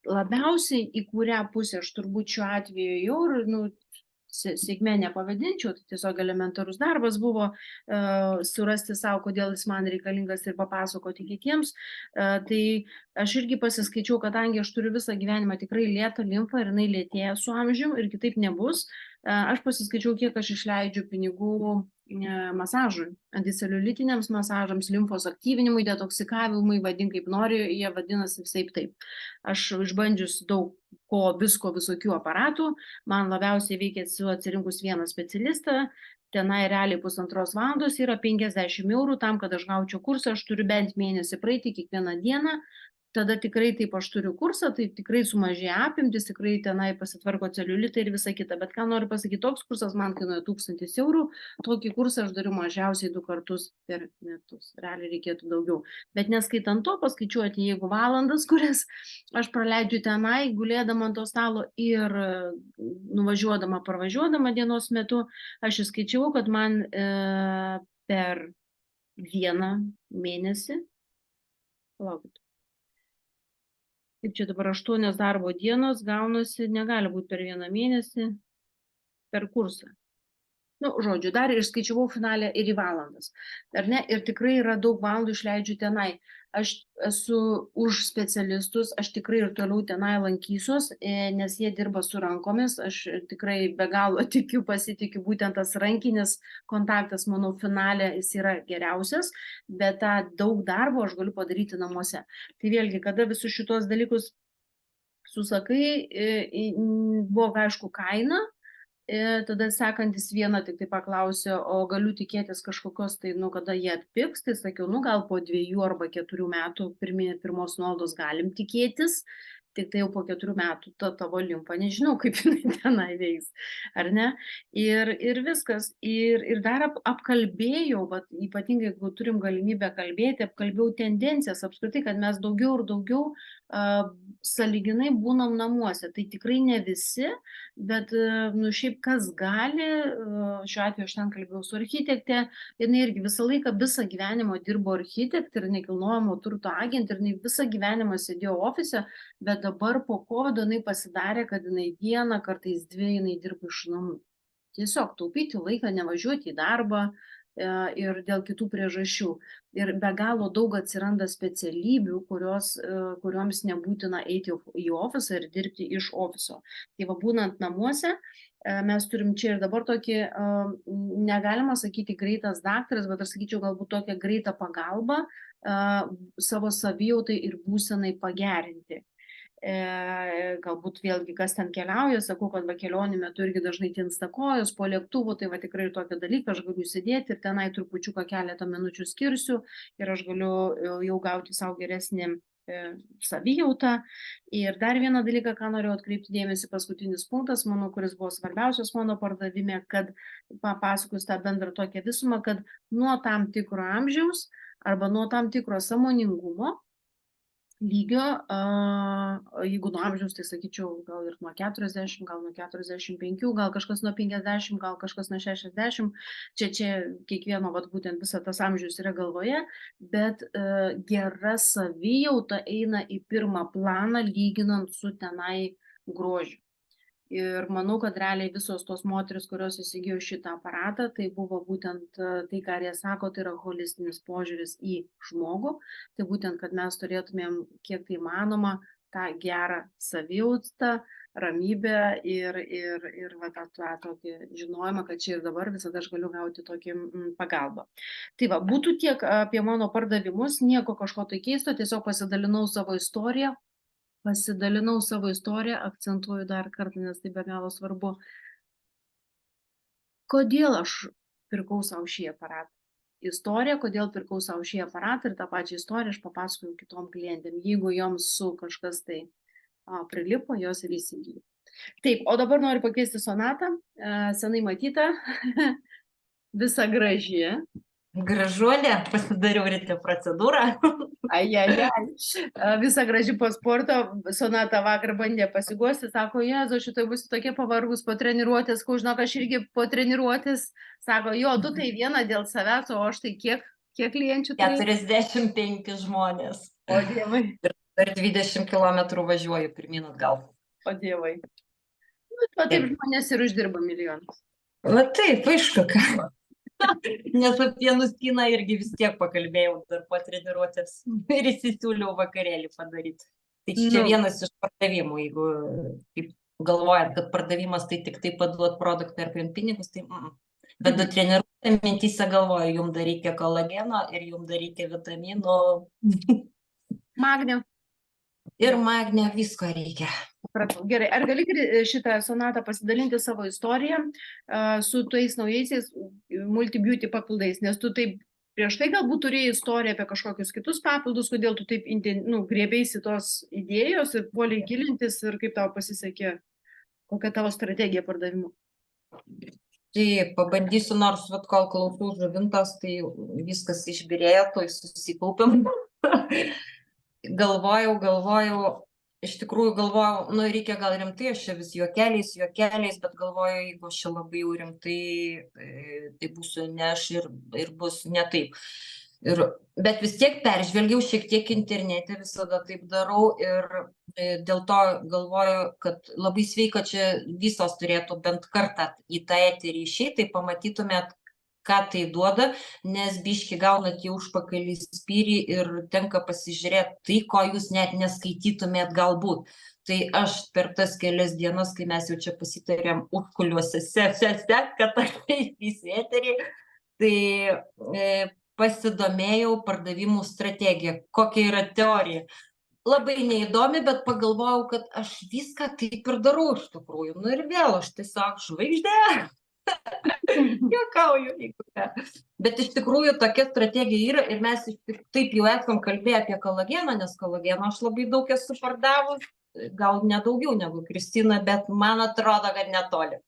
labiausiai į kurią pusę aš turbūt šiuo atveju jau ir, sėkmė nepavadinčiau, tai tiesiog elementarus darbas buvo surasti savo, kodėl jis man reikalingas ir papasakoti kitiems. Tai aš irgi pasiskaičiau, kadangi aš turiu visą gyvenimą tikrai lėtą limfą ir jinai lėtėja su amžiumi ir kitaip nebus. Aš pasiskaičiau, kiek aš išleidžiu pinigų masažui, anticeliulitiniams masažams, limfos aktyvinimui, detoksikavimui, vadink kaip nori, jie vadinasi visaip taip. Aš išbandžius daug visokių aparatų, man labiausiai veikia atsirinkus vieną specialistą, tenai realiai 1,5 valandos yra 50 eurų, tam, kad aš gaučiau kursą, aš turiu bent mėnesį praeiti kiekvieną dieną, tada tikrai taip aš turiu kursą, tai tikrai sumažėja apimtis, tikrai tenai pasitvarko celiulitai ir visa kita, bet ką noriu pasakyti, toks kursas man kainuoja 1000 eurų, tokį kursą aš dariu mažiausiai 2 kartus per metus, realiai reikėtų daugiau, bet neskaitant to, paskaičiuoti, jeigu valandas, kurias aš praleidžiu tenai, gulėdama ant to stalo ir nuvažiuodama, parvažiuodama dienos metu, aš įskaičiau, kad man per vieną mėnesį, palaukit, kaip čia dabar 8 darbo dienos gaunasi, negali būti per vieną mėnesį per kursą. Nu, žodžiu, dar ir skaičiavau finale ir į valandas, ar ne? Ir tikrai yra daug valandų išleidžiu tenai. Aš esu už specialistus, aš tikrai ir toliau tenai lankysiuos, nes jie dirba su rankomis, aš tikrai be galo tikiu, pasitikiu, būtent tas rankinis kontaktas, manau, finale jis yra geriausias, bet tą daug darbo aš galiu padaryti namuose. Tai vėlgi, kada visus šitos dalykus susakai, buvo aišku kaina. Tada sekantis vieną tik tai paklausė, o galiu tikėtis kažkokios, tai, nu, kada jie atpigs, tai sakiau, nu, gal po 2 arba 4 metų pirmos nuolaidos galim tikėtis, tik tai jau po 4 metų ta tavo limfa, nežinau, kaip jinai tenai veiks, ar ne? Ir viskas. Ir dar apkalbėjau, ypatingai, jeigu turim galimybę kalbėti, apkalbėjau tendencijas, apskritai, kad mes daugiau ir daugiau sąlyginai būnam namuose. Tai tikrai ne visi, bet, nu, šiaip kas gali, šiuo atveju aš ten kalbėjau su architektė, jinai irgi visą laiką, visą gyvenimą dirbo architektė ir nekilnojamo turto agentė, ir jinai visą gyvenimą sėdėjo ofise, bet dabar po COVID jinai pasidarė, kad jinai dieną, kartais 2 jinai dirba iš namų. Tiesiog taupyti laiką, nevažiuoti į darbą ir dėl kitų priežasčių. Ir be galo daug atsiranda specialybių, kurioms nebūtina eiti į ofisą ir dirbti iš ofiso. Tai va, būnant namuose, mes turim čia ir dabar tokį, negalima sakyti greitas daktaras, bet aš sakyčiau galbūt tokią greitą pagalbą savo savijautai ir būsenai pagerinti. Galbūt vėlgi, kas ten keliauja, sakau, kad va kelionių metu irgi dažnai tinsta kojos po lėktuvu, tai va tikrai tokį dalyką, aš galiu sėdėti ir tenai trupučiuką keletą minučių skirsiu ir aš galiu jau gauti savo geresnį savijautą. Ir dar vieną dalyką, ką noriu atkreipti dėmesį, paskutinis punktas, manau, kuris buvo svarbiausias mano pardavime, kad papasakos tą bendrą tokią visumą, kad nuo tam tikro amžiaus arba nuo tam tikro sąmoningumo lygio, jeigu nuo amžiaus, tai sakyčiau, gal ir nuo 40, gal nuo 45, gal kažkas nuo 50, gal kažkas nuo 60, čia kiekvieno, vat, būtent visą tas amžius yra galvoje, bet gera savijauta eina į pirmą planą, lyginant su tenai grožiu. Ir manau, kad realiai visos tos moteris, kurios įsigijo šitą aparatą, tai buvo būtent tai, ką jie sako, tai yra holistinis požiūris į žmogų. Tai būtent, kad mes turėtumėm, kiek tai manoma, tą gerą savijautą, ramybę ir va, tą tokį žinojimą, kad čia ir dabar visada aš galiu gauti tokį pagalbą. Tai va, būtų tiek apie mano pardavimus, nieko kažko tai keisto, tiesiog pasidalinau savo istoriją. Akcentuoju dar kartą, nes tai be galo svarbu. Kodėl aš pirkau savo šį aparatą? Istorija, kodėl pirkau savo šį aparatą, ir tą pačią istoriją aš papasakoju kitom klientėm. Jeigu joms su kažkas tai prilipo, jos ir įsigijo. Taip, o dabar noriu pakeisti Sonatą, senai matytą, visa graži. Gražuolė, pasidariau ryte procedūrą. Visa graži po sporto, Sonata vakar bandė pasiguosti, sako, Jėzu, šitoj būsiu tokia pavargus po treniruotės, žinok, aš irgi po treniruotės, sako, jo, tu tai viena dėl savęs, o aš tai kiek klienčių tai? 45 žmonės. O dievai. Ir per 20 km važiuoju pirmin atgal. O dievai. Nu, taip žmonės ir uždirba milijonus. Va taip, aišku, ką. Nes apie nuskiną irgi vis tiek pakalbėjau dar po treniruotės ir įsisiūliau vakarėlį padaryti. Tai čia vienas iš pardavimų, jeigu galvojat, kad pardavimas tai tik tai paduot produktą ir paimti pinigus, tai bet du treniruotė mintyse galvoju, jums dar reikia kolageno ir jums dar reikia vitaminų. Magnio. Ir magnio, visko reikia. Gerai, ar gali šitą Sonatą pasidalinti savo istoriją su tais naujaisiais multi-beauty papildais, nes tu taip prieš tai galbūt turėjai istoriją apie kažkokius kitus papildus, kodėl tu taip griebeisi tos idėjos ir puoliai gilintis ir kaip tau pasisekė, kokia tavo strategija pardavimų? Tai pabandysiu, nors kol klausau žuvintos, tai viskas išbyrėjo, tai susikaupėm. Galvojau, iš tikrųjų galvojau, reikia gal rimtai, aš čia vis juokeliais, bet galvoju, jeigu aš čia labai jau rimtai, tai būsiu ne aš ir bus ne taip. Bet vis tiek peržvelgiau šiek tiek internete, visada taip darau ir dėl to galvoju, kad labai sveika čia visos turėtų bent kartą į tą eterį išeiti, tai pamatytumėt, ką tai duoda, nes biški gaunat į užpakalį spyrį ir tenka pasižiūrėti tai, ko jūs net neskaitytumėt galbūt. Tai aš per tas kelias dienas, kai mes jau čia pasitarėm užkuliuose, kad ateis į eterį, tai pasidomėjau pardavimų strategiją, kokia yra teorija. Labai neįdomi, bet pagalvojau, kad aš viską taip ir darau iš tikrųjų. Nu ir vėl aš tiesiog žvaigždė. Juokauju, jeigu ką. Bet iš tikrųjų tokia strategija yra ir mes taip jau esam kalbėję apie kolageną, nes kolageną aš labai daug esu pardavus, gal nedaugiau negu Kristina, bet man atrodo, kad netoli.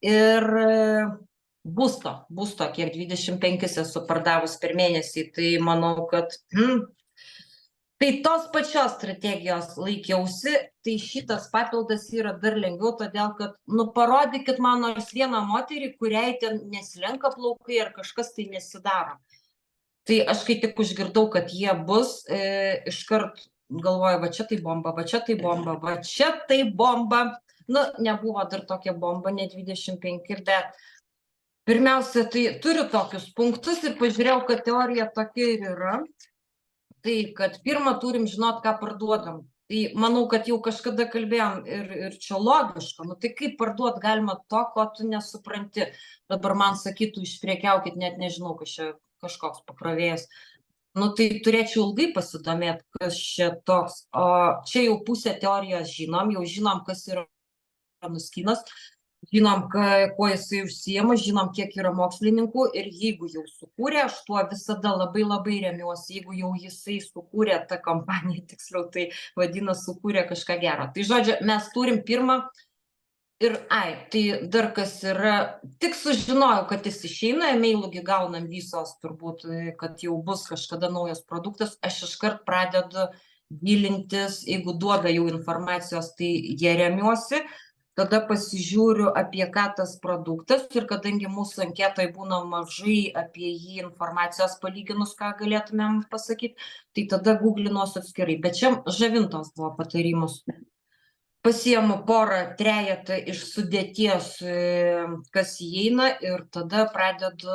Ir būsto, kiek 25 esu pardavus per mėnesį, tai manau, kad tai tos pačios strategijos laikiausi, tai šitas papildas yra dar lengviau, todėl kad, parodykit man nors vieną moterį, kuriai ten nesilenka plaukai ar kažkas tai nesidaro. Tai aš kai tik užgirdau, kad jie bus, iškart galvoju, va čia tai bomba, va čia tai bomba, va čia tai bomba. Nebuvo dar tokia bomba, ne 25, bet pirmiausia, tai turiu tokius punktus ir pažiūrėjau, kad teorija tokia ir yra. Tai, kad pirmą turim žinot, ką parduodam. Tai manau, kad jau kažkada kalbėjom ir čia logiška. Tai kaip parduot galima to, ko tu nesupranti. Dabar man sakytų, išpriekiaukit, net nežinau, kas čia kažkoks pakrovėjas. Tai turėčiau ilgai pasidomėti, kas čia toks. O čia jau pusę teorijos žinom, jau žinom, kas yra Nuskynas. Žinom, kuo jisai užsiema, žinom, kiek yra mokslininkų ir jeigu jau sukūrė, aš tuo visada labai labai remiuosi, jeigu jau jisai sukūrė, ta kompanija tiksliau, tai vadinasi, sukūrė kažką gero. Tai žodžiu, mes turim pirmą ir tai dar kas yra, tik sužinojau, kad jis išeina, e-mailų gaunam visos turbūt, kad jau bus kažkada naujas produktas, aš iškart pradedu gilintis, jeigu duoda jau informacijos, tai jie remiuosi. Tada pasižiūriu, apie ką tas produktas ir kadangi mūsų anketoje būna mažai apie jį informacijos palyginus, ką galėtumėm pasakyti, tai tada googlinuos atskirai. Bet čia Žavintos buvo patarimus. Pasiemu porą, trejetą iš sudėties, kas įeina ir tada pradedu,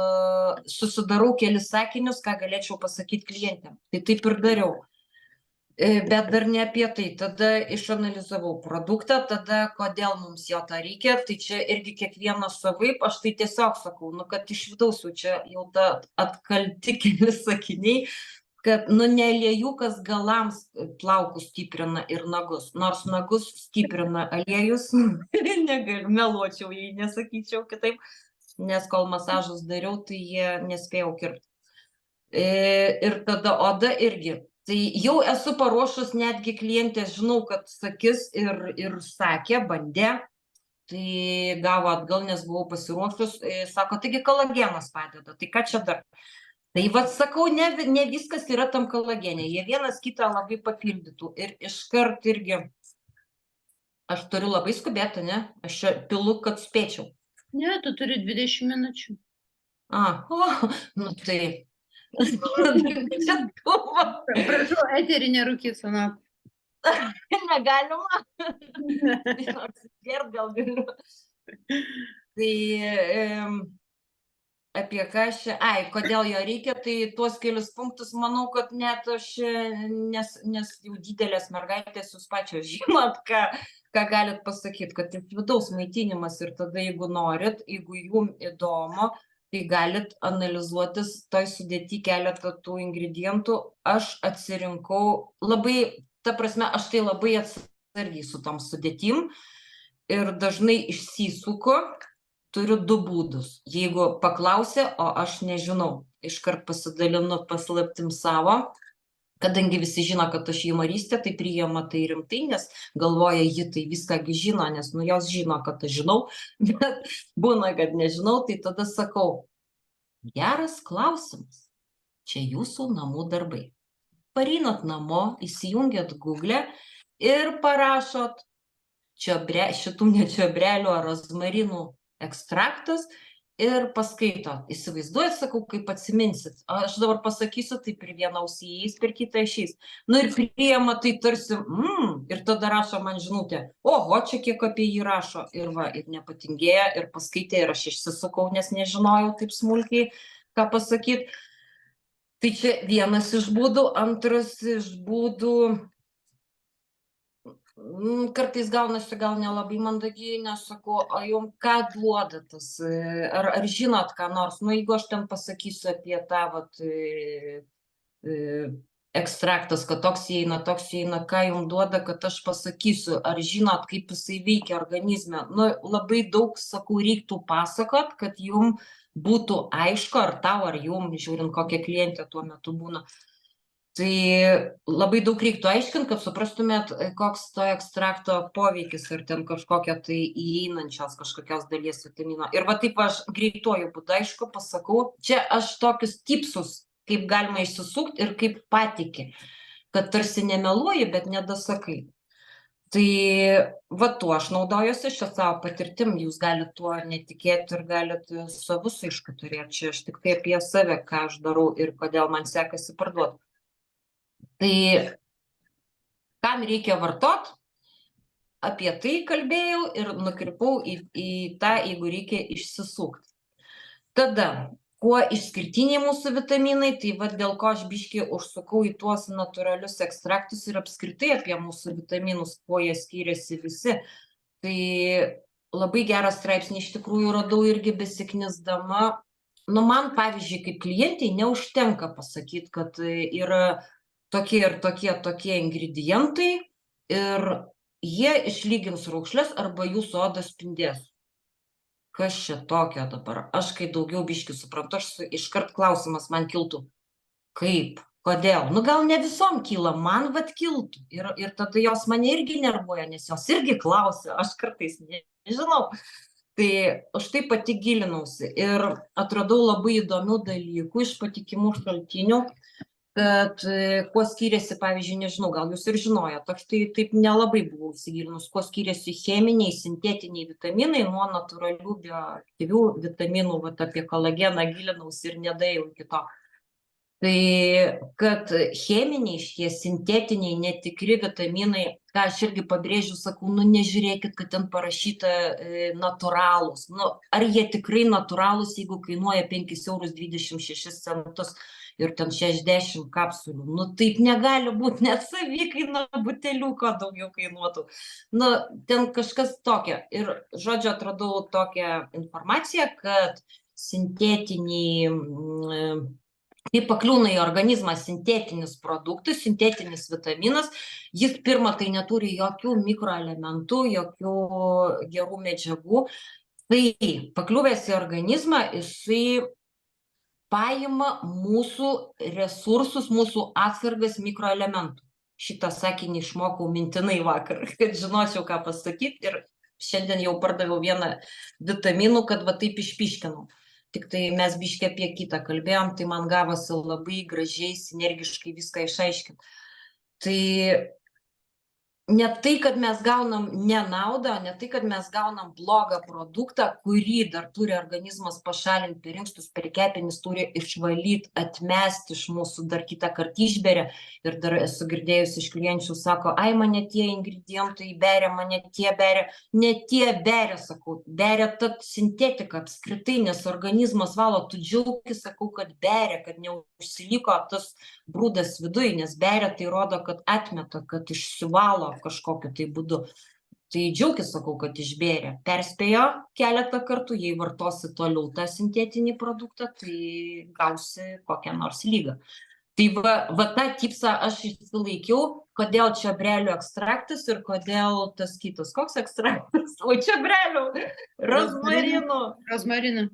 susidarau kelis sakinius, ką galėčiau pasakyti klientėm. Tai taip ir dariau. Bet dar ne apie tai, tada išanalizavau produktą, tada kodėl mums jo tą reikia, tai čia irgi kiekvienas savaip, aš tai tiesiog sakau, kad iš vidaus jau čia jau ta atkalti keli sakiniai, kad ne aliejukas galams plaukus stiprina ir nagus, nors nagus stiprina aliejus, negaliu, meluočiau, jei nesakyčiau kitaip, nes kol masažus dariau, tai jie nespėjau kirpti. Ir tada oda irgi. Tai jau esu paruošus netgi klientės, žinau, kad sakys ir sakė, bandė, tai gavo atgal, nes buvau pasiruošus, sako, taigi kolagenas padeda, tai ką čia dar? Tai sakau, ne viskas yra tam kolagenė, jie vienas kitą labai papildytų ir iškart irgi, aš turiu labai skubėti, ne? Aš čia pilu, kad spėčiau. Ne, tu turi 20 minučių. Tai... Prašau, eterį nerūkyt, Sonata. Negalima. Gert gal galiu. Tai apie ką čia, kodėl jo reikia, tai tuos kelius punktus manau, kad net aš, nes jau didelės mergaitės jūs pačios žinot, ką galit pasakyti, kad vidaus maitinimas ir tada, jeigu norit, jeigu jum įdomu, tai galit analizuotis toj sudėty keletą tų ingredientų. Aš atsirinkau labai, ta prasme, aš tai labai atsargiai su tom sudėtim ir dažnai išsisuku, turiu 2 būdus. Jeigu paklausė, o aš nežinau, iškart pasidalinu paslaptim savo, kadangi visi žino, kad aš humoristė, tai priima tai rimtai, nes galvoja, ji tai viską žino, nes jos žino, kad aš žinau, bet būna, kad nežinau, tai tada sakau, geras klausimas, čia jūsų namų darbai. Parinat namo, įsijungiat Google ir parašot šitų ne čiobrelių ar rozmarinų ekstraktas ir paskaito. Įsivaizduojat, sakau, kaip atsiminsit. Aš dabar pasakysiu, tai per vieną ausį įeis, per kitą išeis. Nu ir priima tai tarsi, ir tada rašo man žinutę. Oho, čia kiek apie jį rašo. Ir va, ir nepatingėja, ir paskaitė, ir aš išsisukau, nes nežinojau taip smulkiai, ką pasakyti. Tai čia vienas iš būdų. Antras iš būdų, kartais gaunasi gal nelabai mandagiai, nes sakau, o jum ką duoda tas, ar žinot ką nors, nu jeigu aš ten pasakysiu apie tą vat, ekstraktas, kad toks įeina, ką jum duoda, kad aš pasakysiu, ar žinot, kaip jisai veikia organizme. Nu, labai daug, sakau, reiktų pasakot, kad jum būtų aišku, ar tau, ar jum, žiūrint, kokia klientė tuo metu būna. Tai labai daug reiktų aiškinti, kad suprastumėt, koks to ekstrakto poveikis, ar ten kažkokia tai įeinančios kažkokios dalies vitamino. Ir va taip aš greituoju būdu aišku pasakau, čia aš tokius tipsus, kaip galima išsisukti ir kaip patiki, kad tarsi nemeluoji, bet nedasakai. Tai va tuo aš naudojuosi, šią savo patirtim, jūs galite tuo netikėti ir galite savus aišku turėti. Čia aš tik tai apie save, ką aš darau ir kodėl man sekasi parduoti. Tai kam reikia vartot, apie tai kalbėjau ir nukrypau į tą, jeigu reikia išsisukti. Tada, kuo išskirtiniai mūsų vitaminai, tai va dėl ko aš biškį užsukau į tuos natūralius ekstraktus ir apskritai apie mūsų vitaminus, kuo jie skiriasi visi. Tai labai gerą straipsnį iš tikrųjų radau irgi besiknisdama. Nu, man, pavyzdžiui, kaip klientai neužtenka pasakyti, kad yra tokie ir tokie ingredientai ir jie išlygins raukšles arba jūsų oda spindės. Kas čia tokio dabar? Aš kai daugiau biškį suprantu, iškart klausimas man kiltų. Kaip? Kodėl? Nu gal ne visom kyla, man vat kiltų. Ir tada jos mane irgi nervuoja, nes jos irgi klausia, aš kartais nežinau. Tai aš tai pati gilinausi ir atradau labai įdomių dalykų iš patikimų šaltinių, kad kuo skiriasi, pavyzdžiui, nežinau, gal jūs ir žinojot, aš tai taip nelabai buvau įsigilinus, kuo skiriasi cheminiai, sintetiniai vitaminai nuo natūralių bioaktyvių vitaminų, vat apie kolageną gilinausi ir nedaėjau iki to. Tai kad cheminiai, šie sintetiniai, netikri vitaminai, ką aš irgi pabrėžiu, sakau, nu nežiūrėkit, kad ten parašyta natūralūs. Nu, ar jie tikrai natūralūs, jeigu kainuoja 5,26 € ir ten 60 kapsulių. Nu taip negali būti, net savikaina buteliuko daugiau kainuotų. Nu, ten kažkas tokia. Ir, žodžiu, atradau tokią informaciją, kad sintetiniai, kai pakliūna į organizmą sintetinis produktas, sintetinis vitaminas, jis pirma tai neturi jokių mikroelementų, jokių gerų medžiagų. Tai pakliuvęs į organizmą, jisai paima mūsų resursus, mūsų atsargas mikroelementų. Šitą sakinį išmokau mintinai vakar, kad žinočiau, ką pasakyti. Ir šiandien jau pardaviau vieną vitaminų, kad va taip išpiškinau. Tik tai mes biškį apie kitą kalbėjom, tai man gavosi labai gražiai, sinergiškai viską išaiškinti. Tai ne tai, kad mes gaunam nenaudą, ne tai, kad mes gaunam blogą produktą, kurį dar turi organizmas pašalinti per inkstus, per kepenis, turi išvalyti, atmesti iš mūsų, dar kitą kartą išberia. Ir dar esu girdėjusi iš klienčių, sako, ai, mane tie ingredientai beria, mane tie beria. Ne tie beria, sakau, beria ta sintetika apskritai, nes organizmas valo, tu džiaugis, sakau, kad beria, kad neužsiliko tas brūdas viduj, nes beria tai rodo, kad atmeta, kad išsivalo kažkokiu tai būdu. Tai džiaugis, sakau, kad išbėrė. Perspėjo keletą kartų, jei vartosi toliau tą sintetinį produktą, tai gausi kokią nors lygą. Tai va tą tipsą aš išsilaikiau, kodėl čiobrelių ekstraktas ir kodėl tas kitas. Koks ekstraktas? O čiobrelių, rozmarinų.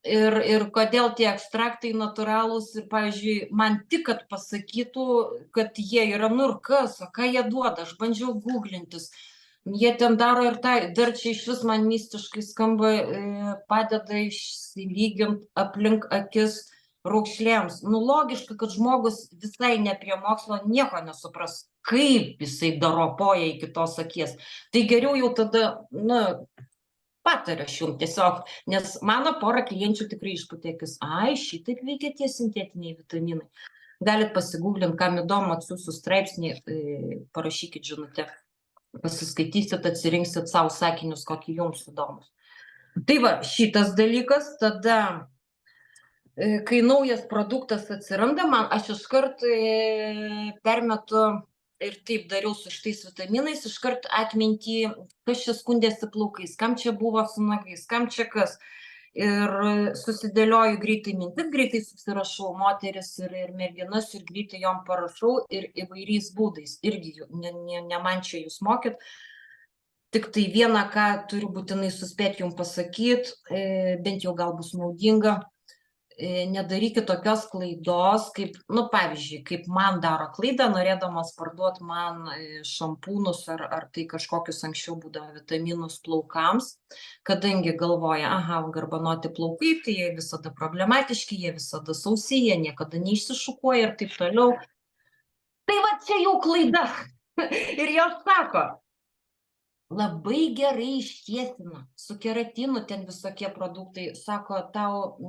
Ir kodėl tie ekstraktai natūralūs ir, pavyzdžiui, man tik, kad pasakytų, kad jie yra, nu ir kas, o ką jie duoda, aš bandžiau googlintis, jie ten daro ir tai, dar čia iš vis man mistiškai skamba, padeda išsilyginti aplink akis raukšlėms. Nu logiška, kad žmogus visai ne prie mokslo nieko nesupras, kaip jisai daropoja iki tos akies. Tai geriau jau tada, nu, patariu aš jums tiesiog, nes mano pora klienčių tikrai išpūtė akis, ai, šitaip veikia tie sintetiniai vitaminai. Galit pasigūglinti, kam įdomu, atsiųsiu straipsnį, parašykit žinutę, pasiskaitysit, atsirinksit savo sakinius, kokį jums įdomus. Tai va, šitas dalykas, tada, kai naujas produktas atsiranda, aš iškart permetu ir taip dariau su šitais vitaminais, iškart atmintį, kas čia skundėsi plaukais, kam čia buvo su nagais, kam čia kas. Ir susidėlioju greitai mintis, greitai susirašau moteris ir merginas ir greitai jom parašau ir įvairiais būdais. Irgi ne man čia jūs mokyt. Tik tai vieną, ką turiu būtinai suspėti jums pasakyti, bent jau gal bus naudinga, nedarykit tokios klaidos, kaip, pavyzdžiui, kaip man daro klaidą, norėdamas parduoti man šampūnus ar tai kažkokius anksčiau būdavo vitaminus plaukams, kadangi galvoja, garbanoti plaukai, tai jie visada problematiški, jie visada sausi, jie niekada neišsišukuoja ir taip toliau. Tai va čia jau klaida. Ir jos sako, labai gerai ištiesina, su keratinu ten visokie produktai, sako, tau,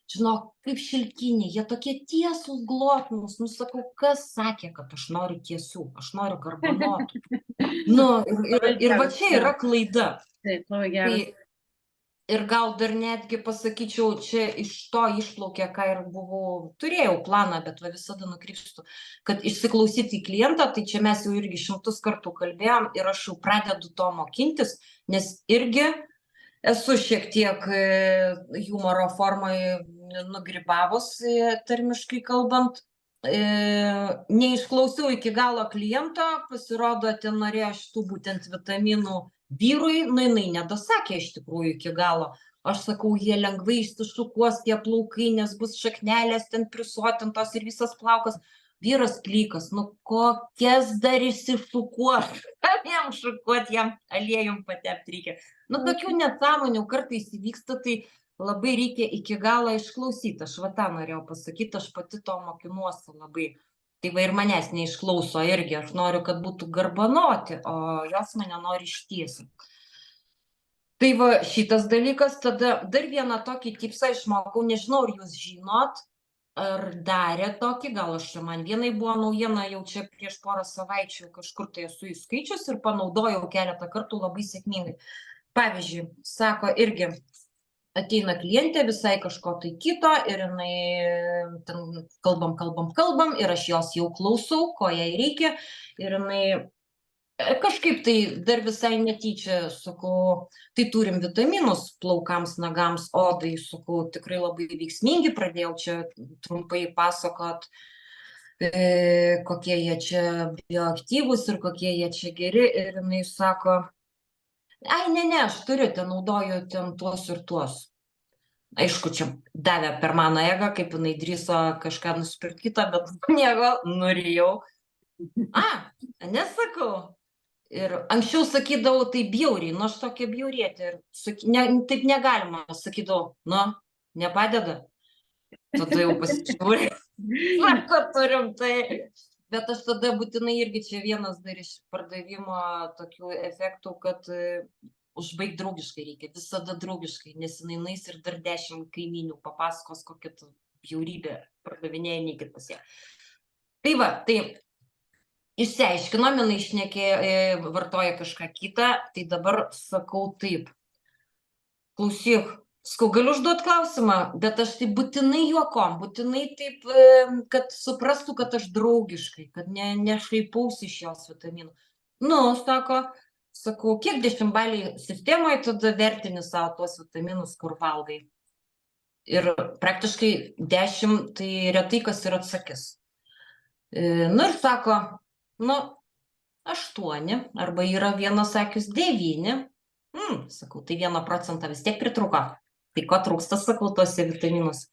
žinok, kaip šilkiniai, jie tokie tiesūs, glotnūs, sakau, kas sakė, kad aš noriu tiesių, aš noriu garbanotų. Ir va čia yra klaida. Taip, labai gerai. Ir gal dar netgi pasakyčiau, čia iš to išplaukė, ką ir turėjau planą, bet visada nukrypstu, kad išsiklausyti į klientą, tai čia mes jau irgi 100 kartų kalbėjom ir aš jau pradedu to mokintis, nes irgi esu šiek tiek humoro formai nugrybavus, tarmiškai kalbant. Neišklausiau iki galo kliento, pasirodo, ten norėjo šitų būtent vitaminų vyrui, jinai nedasakė iš tikrųjų iki galo. Aš sakau, jie lengvai išsišukuos tie plaukai, nes bus šaknelės ten prisotintos ir visas plaukas. Vyras plikas, kokias dar išsišukuos, kam jam šukuot, jam aliejum patepti reikia. Tokių nesąmonių kartais įvyksta, tai labai reikia iki galo išklausyti. Aš tą norėjau pasakyti, aš pati to mokinuosi labai. Tai va ir manęs neišklauso irgi, aš noriu, kad būtų garbanoti, o jos mane nori ištiesinti. Tai va šitas dalykas, tada dar vieną tokį tipsą išmokau, nežinau, ar jūs žinot, ar darė tokį, gal aš čia man vienai buvo naujiena, jau čia prieš porą savaičių kažkur tai esu įskaičius ir panaudojau keletą kartų labai sėkmingai. Pavyzdžiui, sako irgi, ateina klientė visai kažko tai kito ir jinai ten kalbam ir aš jos jau klausau, ko jai reikia ir jinai kažkaip tai dar visai netyčia, sakau, tai turim vitaminus plaukams, nagams, odai, sakau, tikrai labai veiksmingi, pradėjau čia trumpai pasakot, kokie jie čia bioaktyvūs ir kokie jie čia geri ir jinai sako, ai, ne, aš turiu, ten naudoju ten tuos ir tuos. Aišku, čia davė per mano egą, kaip jinai drįso kažką nusipirkti kitą, bet nieko, nurijau. Nesakau. Ir anksčiau sakydavau, tai bjauriai, aš tokia bjaurietė. Ir taip negalima, sakydavau, nepadeda. Tada jau pasižiūrė. Sako, turim tai. Bet aš tada būtinai irgi čia vienas dar iš pardavimo tokių efektų, kad užbaigti draugiškai reikia, visada draugiškai, nes jinai nais ir dar 10 kaimynių papasakos, kokia tu bjaurybė pardavinėja, neikit pas ją. Tai va, tai išsiaiškinom, jinai šnekė, vartoja kažką kitą, tai dabar sakau taip, klausyk, sakau, galiu užduoti klausimą, bet aš tai būtinai juokom, būtinai taip, kad suprastų, kad aš draugiškai, kad nešaipausi iš jos vitaminų. Sakau, kiek 10-baliai sistemoje tada vertini savo tuos vitaminus, kur valgai. Ir praktiškai 10, tai retai kas ir atsakys. Ir sako, 8, arba yra vienas sakys 9. Sakau, tai 1% vis tiek pritruko. Tai ko trūksta, sakau, tuose vitaminuose.